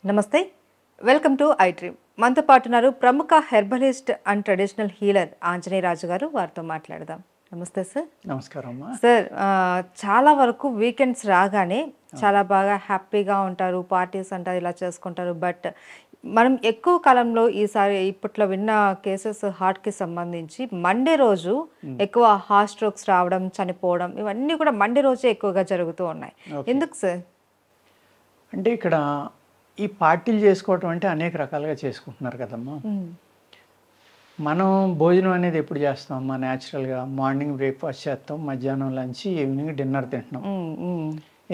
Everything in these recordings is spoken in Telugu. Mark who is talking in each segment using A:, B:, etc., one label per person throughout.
A: నమస్తే, వెల్కమ్ టు ఐ డ్రీమ్. మనతో పాటు ఉన్నారు ప్రముఖ herbalist and traditional healer Anjaneya Raju garu. వారితో మాట్లాడదాం. నమస్తే సార్.
B: నమస్కారం
A: సార్. చాలా వరకు వీకెండ్స్ రాగానే చాలా బాగా హ్యాపీగా ఉంటారు, పార్టీస్ అంటారు, ఇలా చేసుకుంటారు. బట్ మనం ఎక్కువ కాలంలో ఈసారి ఇప్పట్లో విన్న కేసెస్ హార్ట్కి సంబంధించి మండే రోజు ఎక్కువ హార్ట్ స్ట్రోక్స్ రావడం, చనిపోవడం, ఇవన్నీ కూడా మండే రోజే ఎక్కువగా జరుగుతూ ఉన్నాయి. ఎందుకు సార్?
B: అంటే ఇక్కడ ఈ పార్టీలు చేసుకోవటం అంటే అనేక రకాలుగా చేసుకుంటున్నారు కదమ్మా. మనం భోజనం అనేది ఎప్పుడు చేస్తామమ్మా? న్యాచురల్గా మార్నింగ్ బ్రేక్ఫాస్ట్ చేస్తాం, మధ్యాహ్నం లంచ్, ఈవినింగ్ డిన్నర్ తింటున్నాం.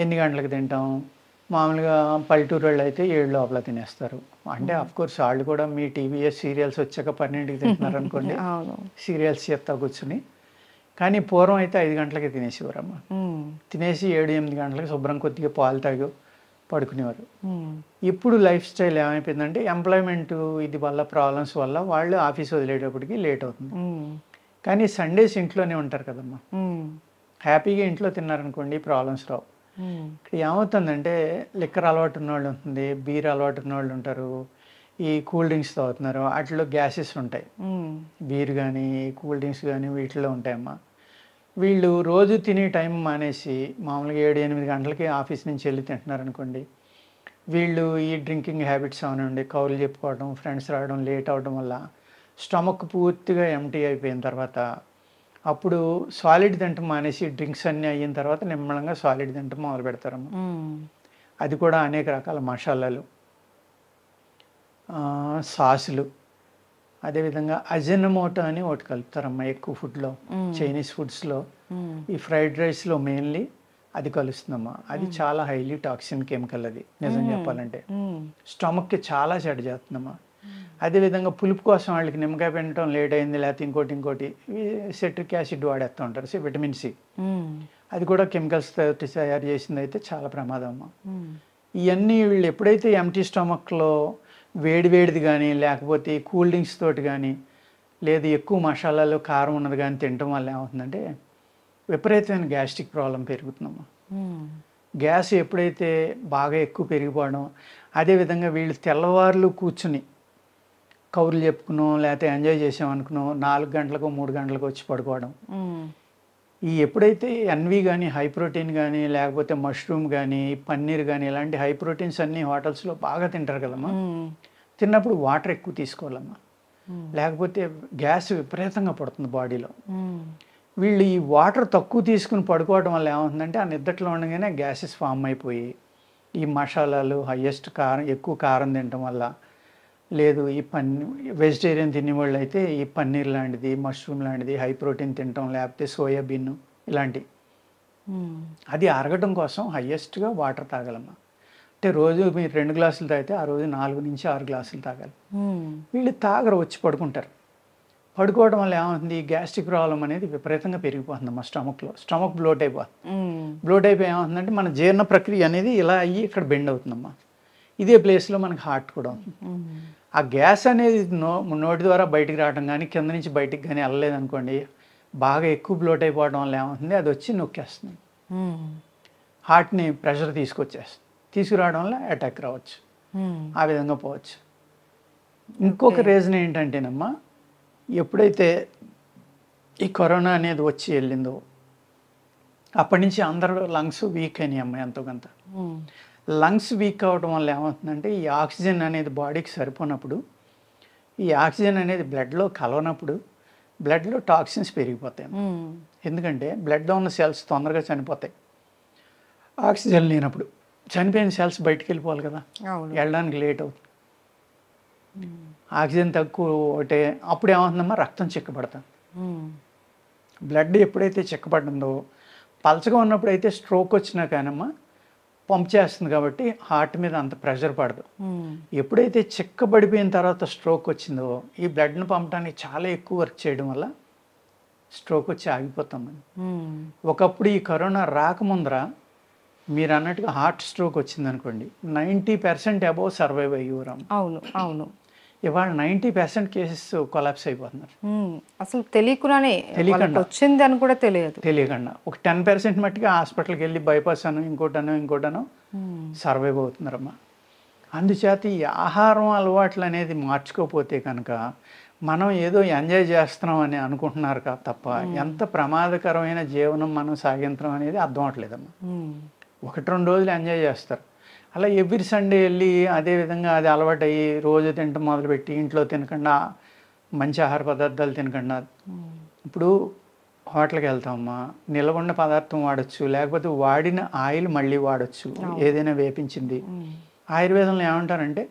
B: ఎన్ని గంటలకు తింటాం? మామూలుగా పల్లెటూరు వాళ్ళు అయితే 7 లోపల తినేస్తారు. అంటే అఫ్కోర్స్ వాళ్ళు కూడా మీ టీవీఎస్ సీరియల్స్ వచ్చాక 12కి తింటున్నారు అనుకోండి, సీరియల్స్ చెప్తా కూర్చుని. కానీ పూర్వం అయితే 5 గంటలకి తినేసేవారమ్మా. తినేసి 7-8 గంటలకు శుభ్రం కొద్దిగా పాలు తాగి పడుకునేవారు. ఇప్పుడు లైఫ్ స్టైల్ ఏమైపోయిందంటే ఎంప్లాయ్మెంట్ ఇది వల్ల ప్రాబ్లమ్స్ వల్ల వాళ్ళు ఆఫీస్ వదిలేటప్పటికి లేట్ అవుతుంది. కానీ సండేస్ ఇంట్లోనే ఉంటారు కదమ్మా. హ్యాపీగా ఇంట్లో తిన్నారనుకోండి, ప్రాబ్లమ్స్ రావు. ఇక్కడ ఏమవుతుందంటే లిక్కర్ అలవాటు ఉన్నవాళ్ళు ఉంటుంది, బీర్ అలవాటు ఉన్నవాళ్ళు ఉంటారు, ఈ కూల్ డ్రింక్స్ తాగుతున్నారు, వాటిలో గ్యాసెస్ ఉంటాయి. బీర్ కానీ కూల్ డ్రింక్స్ కానీ వీటిలో ఉంటాయమ్మా. వీళ్ళు రోజు తినే టైం మానేసి మామూలుగా 7-8 గంటలకి ఆఫీస్ నుంచి వెళ్ళి తింటున్నారు అనుకోండి, వీళ్ళు ఈ డ్రింకింగ్ హ్యాబిట్స్ అవనండి, కౌలు చెప్పుకోవడం, ఫ్రెండ్స్ రావడం, లేట్ అవడం వల్ల స్టమక్ పూర్తిగా ఎంటీ అయిపోయిన తర్వాత అప్పుడు సాలిడ్ తింటం మానేసి డ్రింక్స్ అన్నీ అయిన తర్వాత నిమ్మలంగా సాలిడ్ తింటం మొదలు పెడతారమ్మ. అది కూడా అనేక రకాల మసాలాలు, సాసులు, అదేవిధంగా అజినమోటో అని ఒకటి కలుపుతారమ్మా ఎక్కువ ఫుడ్లో. చైనీస్ ఫుడ్స్లో ఈ ఫ్రైడ్ రైస్లో మెయిన్లీ అది కలుస్తుందమ్మా. అది చాలా హైలీ టాక్సిన్ కెమికల్. అది నిజం చెప్పాలంటే స్టమక్కి చాలా చెడ్డ చేస్తుందమ్మా. అదేవిధంగా పులుపు కోసం వాళ్ళకి నిమ్మకాయ పెట్టడం లేట్ అయింది, లేకపోతే ఇంకోటి సిట్రిక్ యాసిడ్ వాడేస్తూ ఉంటారు, విటమిన్ సి. అది కూడా కెమికల్స్ తయారు చేసింది, అయితే చాలా ప్రమాదం అమ్మా. ఇవన్నీ వీళ్ళు ఎప్పుడైతే ఎంటీ స్టమక్లో వేడివేడిది కానీ లేకపోతే కూల్ డ్రింక్స్ తోటి కానీ లేదు ఎక్కువ మసాలాలు కారం ఉన్నది కానీ తినటం వల్ల ఏమవుతుందంటే విపరీతమైన గ్యాస్ట్రిక్ ప్రాబ్లం పెరుగుతుందమ్మా. గ్యాస్ ఎప్పుడైతే బాగా ఎక్కువ పెరిగిపోవడం, అదేవిధంగా వీళ్ళు తెల్లవారులు కూర్చుని కౌరులు చెప్పుకున్నాం లేకపోతే ఎంజాయ్ చేసాం అనుకున్నాం 4 గంటలకు 3 గంటలకు వచ్చి పడుకోవడం. ఈ ఎప్పుడైతే ఎన్వి కానీ హై ప్రోటీన్ కానీ లేకపోతే మష్రూమ్ కానీ పన్నీర్ కానీ ఇలాంటి హై ప్రోటీన్స్ అన్నీ హోటల్స్లో బాగా తింటారు కదమ్మా. తిన్నప్పుడు వాటర్ ఎక్కువ తీసుకోవాలమ్మా, లేకపోతే గ్యాస్ విపరీతంగా పడుతుంది బాడీలో. వీళ్ళు ఈ వాటర్ తక్కువ తీసుకుని పడుకోవడం వల్ల ఏమవుతుందంటే ఆ నిద్రలో ఉండగానే గ్యాసెస్ ఫామ్ అయిపోయి ఈ మసాలాలు ఎక్కువ కారం తినడం వల్ల, లేదు ఈ వెజిటేరియన్ తినేవాళ్ళు అయితే ఈ పన్నీర్ లాంటిది, మష్రూమ్ లాంటిది హై ప్రోటీన్ తినటం, లేకపోతే సోయాబీన్ ఇలాంటి, అది అరగటం కోసం హయ్యెస్ట్గా వాటర్ తాగాలమ్మా. అంటే రోజు మీరు 2 గ్లాసులు తాగితే ఆ రోజు 4 నుంచి 6 గ్లాసులు తాగాలి. వీళ్ళు తాగరు, వచ్చి పడుకుంటారు. పడుకోవడం వల్ల ఏమవుతుంది, ఈ గ్యాస్ట్రిక్ ప్రాబ్లం అనేది విపరీతంగా పెరిగిపోతుందమ్మా. స్టమక్ బ్లోట్ అయిపోతుంది. బ్లోట్ అయిపోయి ఏమవుతుందంటే మన జీర్ణ ప్రక్రియ అనేది ఇలా అయ్యి ఇక్కడ బెండ్ అవుతుందమ్మా. ఇదే ప్లేస్లో మనకి హార్ట్ కూడా ఉంటుంది. ఆ గ్యాస్ అనేది నోటి ద్వారా బయటికి రావడం కానీ కింద నుంచి బయటికి కానీ వెళ్ళలేదనుకోండి, బాగా ఎక్కువ బ్లోట్ అయిపోవడం వల్ల ఏమవుతుంది, అది వచ్చి నొక్కేస్తుంది, హార్ట్ని ప్రెషర్ తీసుకురావడం వల్ల అటాక్ రావచ్చు, ఆ విధంగా పోవచ్చు. ఇంకొక రీజన్ ఏంటంటేనమ్మా, ఎప్పుడైతే ఈ కరోనా అనేది వచ్చి వెళ్ళిందో అప్పటి నుంచి అందరూ లంగ్స్ వీక్ అయినాయి అమ్మ. ఎంతో కొంత లంగ్స్ వీక్ అవ్వడం వల్ల ఏమవుతుందంటే ఈ ఆక్సిజన్ అనేది బాడీకి సరిపోనప్పుడు, ఈ ఆక్సిజన్ అనేది బ్లడ్లో కలవనప్పుడు బ్లడ్లో టాక్సిన్స్ పెరిగిపోతాయి. ఎందుకంటే బ్లడ్లో ఉన్న సెల్స్ తొందరగా చనిపోతాయి ఆక్సిజన్ లేనప్పుడు. చనిపోయిన సెల్స్ బయటికి వెళ్ళిపోవాలి కదా, వెళ్ళడానికి లేట్ అవుతుంది. ఆక్సిజన్ తక్కువ ఒకటే, అప్పుడు ఏమవుతుందమ్మా, రక్తం చిక్కబడతాం. బ్లడ్ ఎప్పుడైతే చిక్కబడిందో, పలచగా ఉన్నప్పుడు అయితే స్ట్రోక్ వచ్చినా కానమ్మా పంప్ చేస్తుంది కాబట్టి హార్ట్ మీద అంత ప్రెషర్ పడదు. ఎప్పుడైతే చిక్కబడిపోయిన తర్వాత స్ట్రోక్ వచ్చిందో, ఈ బ్లడ్ను పంపడానికి చాలా ఎక్కువ వర్క్ చేయడం వల్ల స్ట్రోక్ వచ్చి ఆగిపోతాం. ఒకప్పుడు ఈ కరోనా రాకముందర మీరు అన్నట్టుగా హార్ట్ స్ట్రోక్ వచ్చిందనుకోండి, 90% అబోవ్ సర్వైవ్ అయ్యేవారు.
A: అవును.
B: ఇవాళ 90% కేసెస్ కొలాప్స్ అయిపోతున్నారు
A: అసలు తెలియకుండానే వాళ్ళకి వచ్చింది అని కూడా తెలియదు.
B: తెలియకుండా ఒక 10% మట్టిగా హాస్పిటల్కి వెళ్ళి బైపాస్ అను ఇంకోటనో సర్వైవ్ అవుతున్నారమ్మా. అందుచేత ఈ ఆహారం అలవాట్లు అనేది మార్చుకోకపోతే కనుక మనం ఏదో ఎంజాయ్ చేస్తున్నాం అని అనుకుంటున్నారు తప్ప ఎంత ప్రమాదకరమైన జీవనం మనం సాగించడం అనేది అర్థం అవట్లేదమ్మా. 1-2 రోజులు ఎంజాయ్ చేస్తారు, అలా ఎవ్రీ సండే వెళ్ళి అదే విధంగా అది అలవాటు అయ్యి రోజు తినటం మొదలుపెట్టి ఇంట్లో తినకుండా మంచి ఆహార పదార్థాలు తినకుండా ఇప్పుడు హోటల్కి వెళ్తామమ్మా, నిలబడిన పదార్థం వాడచ్చు, లేకపోతే వాడిన ఆయిల్ మళ్ళీ వాడచ్చు, ఏదైనా వేపించింది. ఆయుర్వేదంలో ఏమంటారంటే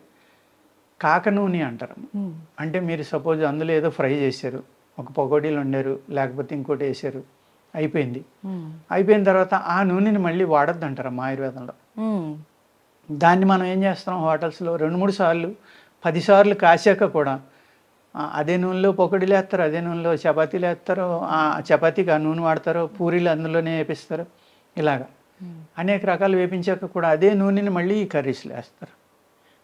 B: కాక నూనె అంటారు. అంటే మీరు సపోజ్ అందులో ఏదో ఫ్రై చేశారు, ఒక పకోడీలు వండారు, లేకపోతే ఇంకోటి వేసారు, అయిపోయిన తర్వాత ఆ నూనెని మళ్ళీ వాడద్దు అంటారమ్మా ఆయుర్వేదంలో. దాన్ని మనం ఏం చేస్తాం హోటల్స్లో 2-3 సార్లు 10 సార్లు కాశాక కూడా అదే నూనెలో పకోడీలు వేస్తారు, అదే నూనెలో చపాతీలు వేస్తారు, ఆ చపాతీకి ఆ నూనె వాడతారు, పూరీలు అందులోనే వేపిస్తారు, ఇలాగా అనేక రకాలు వేపించాక కూడా అదే నూనెని మళ్ళీ కర్రీస్లో వేస్తారు.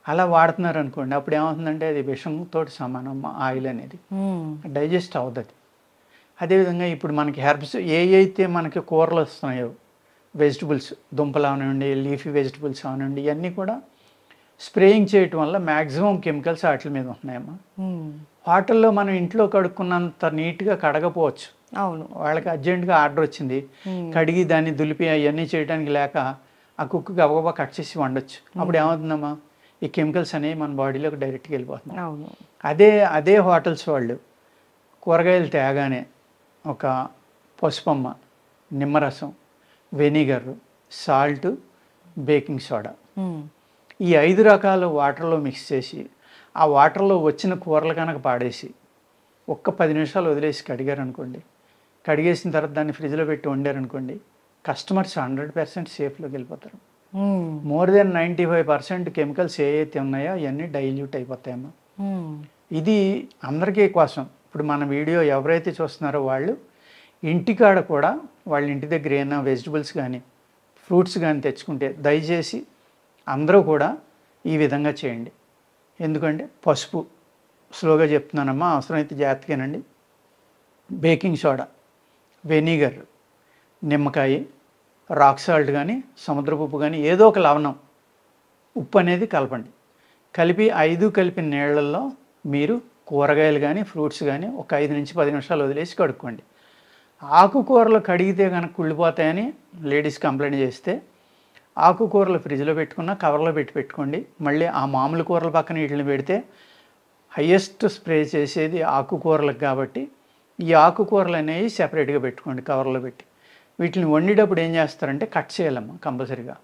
B: అలా వాడుతున్నారు అనుకోండి, అప్పుడు ఏమవుతుందంటే అది విషంతో సమానం ఆయిల్ అనేది, డైజెస్ట్ అవుతుంది. అదేవిధంగా ఇప్పుడు మనకి హెర్బ్స్ అయితే మనకి కూరలు వస్తున్నాయో వెజిటబుల్స్, దుంపలు అవనండి, లీఫీ వెజిటబుల్స్ అవనండి, ఇవన్నీ కూడా స్ప్రేయింగ్ చేయటం వల్ల మ్యాక్సిమం కెమికల్స్ వాటి మీద ఉంటున్నాయమ్మా. వాటర్లో మనం ఇంట్లో కడుక్కున్నంత నీట్గా కడగపోవచ్చు.
A: అవును,
B: వాళ్ళకి అర్జెంటుగా ఆర్డర్ వచ్చింది, కడిగి దాన్ని దులిపి అవన్నీ చేయడానికి లేక ఆ కుక్కి గబగబా కట్ చేసి వండొచ్చు. అప్పుడు ఏమవుతుందమ్మా, ఈ కెమికల్స్ అనేవి మన బాడీలోకి డైరెక్ట్గా వెళ్ళిపోతున్నాయి. అదే హోటల్స్ వాళ్ళు కూరగాయలు తేగానే ఒక పసుపమ్మ, నిమ్మరసం, వెనిగర్, సాల్ట్, బేకింగ్ సోడా, ఈ 5 రకాలు వాటర్లో మిక్స్ చేసి ఆ వాటర్లో వచ్చిన కూరలు కనుక పాడేసి ఒక్క 10 నిమిషాలు వదిలేసి కడిగారనుకోండి, కడిగేసిన తర్వాత దాన్ని ఫ్రిడ్జ్లో పెట్టి వండారనుకోండి, కస్టమర్స్ 100% సేఫ్లోకి వెళ్ళిపోతారు. మోర్ దెన్ 95% కెమికల్స్ ఏవైతే ఉన్నాయో అవన్నీ డైల్యూట్ అయిపోతాయమ్మా. ఇది అందరికీ కోసం. ఇప్పుడు మన వీడియో ఎవరైతే చూస్తున్నారో వాళ్ళు ఇంటికాడ కూడా వాళ్ళ ఇంటి దగ్గర ఏమైనా వెజిటబుల్స్ కానీ ఫ్రూట్స్ కానీ తెచ్చుకుంటే దయచేసి అందరూ కూడా ఈ విధంగా చేయండి. ఎందుకంటే పసుపు, స్లోగా చెప్తున్నానమ్మా, అవసరమైతే జాగ్రత్తగానండి, బేకింగ్ సోడా, వెనిగర్, నిమ్మకాయ, రాక్ సాల్ట్ కానీ సముద్రపు ఉప్పు కానీ ఏదో ఒక లవణం, ఉప్పు అనేది కలపండి. కలిపి 5 కలిపిన నీళ్ళల్లో మీరు కూరగాయలు కానీ ఫ్రూట్స్ కానీ ఒక 5 నుంచి 10 నిమిషాలు వదిలేసి కడుక్కోండి. ఆకుకూరలు కడిగితే కనుక కుళ్ళిపోతాయని లేడీస్ కంప్లైంట్ చేస్తే ఆకుకూరలు ఫ్రిడ్జ్లో పెట్టుకున్న కవర్లో పెట్టుకోండి. మళ్ళీ ఆ మామూలు కూరల పక్కన వీటిని పెడితే హయ్యెస్ట్ స్ప్రే చేసేది ఆకుకూరలకు కాబట్టి ఈ ఆకుకూరలు అనేవి సెపరేట్గా పెట్టుకోండి కవర్లో పెట్టి. వీటిని వండేటప్పుడు ఏం చేస్తారంటే కట్ చేయాలమ్మా, కంపల్సరీగా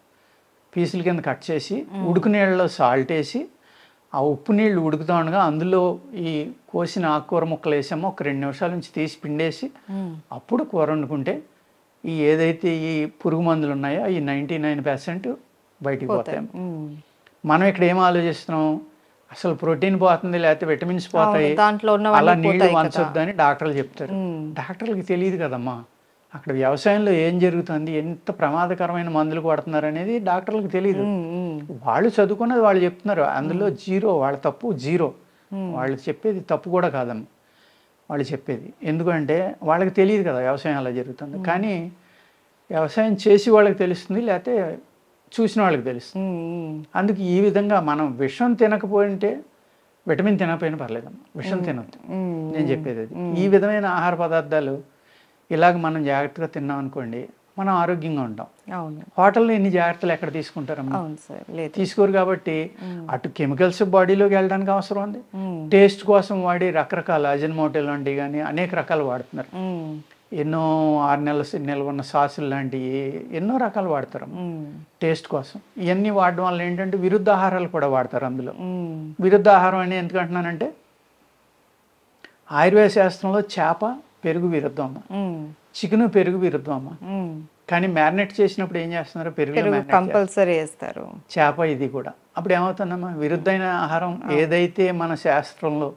B: పీసుల కింద కట్ చేసి ఉడుకు నీళ్ళలో సాల్ట్ వేసి ఆ ఉప్పు నీళ్ళు ఉడుకుతూ ఉండగా అందులో ఈ కోసిన ఆకుకూర ముక్కలు వేసామో ఒక 2 నిమిషాల నుంచి తీసి పిండేసి అప్పుడు కూర వండుకుంటే ఈ ఏదైతే ఈ పురుగు మందులు ఉన్నాయో ఈ 99% బయటికి పోతాయి. మనం ఇక్కడ ఏం ఆలోచిస్తున్నాం, అసలు ప్రోటీన్ పోతుంది లేకపోతే విటమిన్స్ పోతాయి, అలా నీళ్లు వంచొద్దని డాక్టర్లు చెప్తారు. డాక్టర్లకి తెలియదు కదమ్మా అక్కడ వ్యవసాయంలో ఏం జరుగుతుంది, ఎంత ప్రమాదకరమైన మందులు కొడుతున్నారు అనేది డాక్టర్లకు తెలియదు. వాళ్ళు చదువుకున్నది వాళ్ళు చెప్తున్నారు, అందులో జీరో, వాళ్ళ తప్పు జీరో. వాళ్ళు చెప్పేది తప్పు కూడా కాదమ్మా వాళ్ళు చెప్పేది, ఎందుకంటే వాళ్ళకి తెలియదు కదా వ్యవసాయం అలా జరుగుతుంది. కానీ వ్యవసాయం చేసి వాళ్ళకి తెలుస్తుంది, లేకపోతే చూసిన వాళ్ళకి తెలుస్తుంది. అందుకు ఈ విధంగా మనం విషం తినకపోయింటే విటమిన్ తినకపోయినా పర్లేదమ్మా, విషం తినొద్దు నేను చెప్పేది అది. ఈ విధమైన ఆహార పదార్థాలు ఇలాగ మనం జాగ్రత్తగా తిన్నాం అనుకోండి మనం ఆరోగ్యంగా ఉంటాం. హోటల్లో ఎన్ని జాగ్రత్తలు ఎక్కడ తీసుకుంటారమ్మా, తీసుకోరు. కాబట్టి అటు కెమికల్స్ బాడీలోకి వెళ్ళడానికి అవసరం ఉంది, టేస్ట్ కోసం వాడి రకరకాల అజినోమోటో లాంటివి కానీ అనేక రకాలు వాడుతున్నారు. ఎన్నో 6 నెలల నిల్వ ఉన్న సాసులు లాంటివి ఎన్నో రకాలు వాడతారు టేస్ట్ కోసం. ఇవన్నీ వాడడం వల్ల ఏంటంటే విరుద్ధ ఆహారాలు కూడా వాడతారు. అందులో విరుద్ధ ఆహారం అని ఎందుకు అంటున్నానంటే ఆయుర్వేద శాస్త్రంలో చేప పెరుగు విరుద్ధం అమ్మ, చికెన్ పెరుగు విరుద్ధం అమ్మ. కానీ మ్యారినేట్ చేసినప్పుడు ఏం చేస్తున్నారు, పెరుగు
A: కంపల్సరీ వేస్తారు,
B: చేప ఇది కూడా. అప్పుడు ఏమవుతుందమ్మా, విరుద్ధమైన ఆహారం ఏదైతే మన శాస్త్రంలో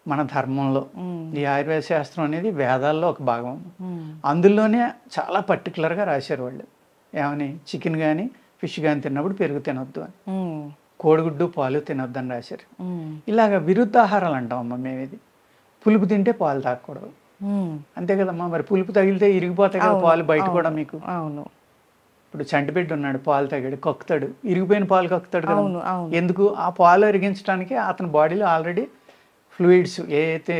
B: మన ధర్మంలో ఈ ఆయుర్వేద శాస్త్రం అనేది వేదాల్లో ఒక భాగం, అందులోనే చాలా పర్టికులర్గా రాశారు వాళ్ళు ఏమని, చికెన్ కానీ ఫిష్ కానీ తిన్నప్పుడు పెరుగు తినొద్దు అని. కోడిగుడ్డు పాలు తినొద్దని రాశారు. ఇలాగ విరుద్ధాహారాలు అంటామమ్మా మేము. ఇది పులుపు తింటే పాలు తాగకూడదు, అంతే కదమ్మా. మరి పులుపు తగిలితే ఇరిగిపోతాయి కదా పాలు బయట కూడా మీకు.
A: అవును.
B: ఇప్పుడు చంటిబిడ్డ ఉన్నాడు, పాలు తాగాడు, కక్కుతాడు, ఇరిగిపోయిన పాలు కక్కుతాడు కదా.
A: అవును, అవును.
B: ఎందుకు? ఆ పాలు ఇరిగించడానికి అతని బాడీలో ఆల్రెడీ ఫ్లూయిడ్స్ ఏదైతే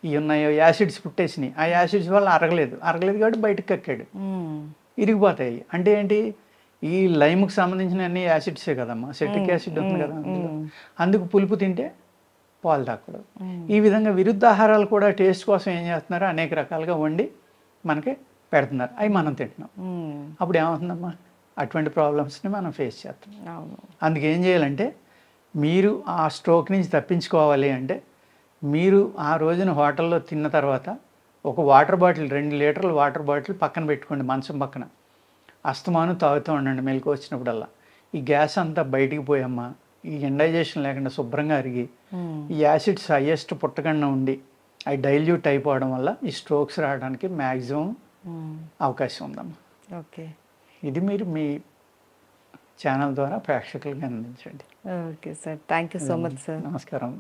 B: ఇవి ఉన్నాయో యాసిడ్స్ పుట్టేసినాయి. ఆ యాసిడ్స్ వల్ల అరగలేదు కాబట్టి బయటకు కక్కాడు, ఇరిగిపోతాయి. అంటే ఏంటి? ఈ లైమ్కి సంబంధించిన అన్ని యాసిడ్సే కదమ్మా, సెట్రిక్ యాసిడ్ ఉంది కదా అందులో. అందుకు పులుపు తింటే పాలు తాగకూడదు. ఈ విధంగా విరుద్ధాహారాలు కూడా టేస్ట్ కోసం ఏం చేస్తున్నారు, అనేక రకాలుగా వండి మనకి పెడుతున్నారు, అవి మనం తింటున్నాం. అప్పుడు ఏమవుతుందమ్మా, అటువంటి ప్రాబ్లమ్స్ని మనం ఫేస్ చేస్తాం. అందుకు ఏం చేయాలంటే, మీరు ఆ స్ట్రోక్ నుంచి తప్పించుకోవాలి అంటే, మీరు ఆ రోజున హోటల్లో తిన్న తర్వాత ఒక వాటర్ బాటిల్, 2 లీటర్ల వాటర్ బాటిల్ పక్కన పెట్టుకోండి, మంచం పక్కన. అస్తమానం తాగుతూ ఉండండి మెలకు వచ్చినప్పుడల్లా. ఈ గ్యాస్ అంతా బయటికి పోయమ్మా, ఈ ఇండైజేషన్ లేకుండా శుభ్రంగా అరిగి ఈ యాసిడ్స్ హైయెస్ట్ పుట్టకుండా ఉండి అవి డైల్యూట్ అయిపోవడం వల్ల ఈ స్ట్రోక్స్ రావడానికి మ్యాక్సిమం అవకాశం ఉందమ్మా.
A: ఓకే,
B: ఇది మీరు మీ ఛానల్ ద్వారా ప్రేక్షకులకు అందించండి.
A: Okay sir, thank you so much sir.
B: నమస్కారం.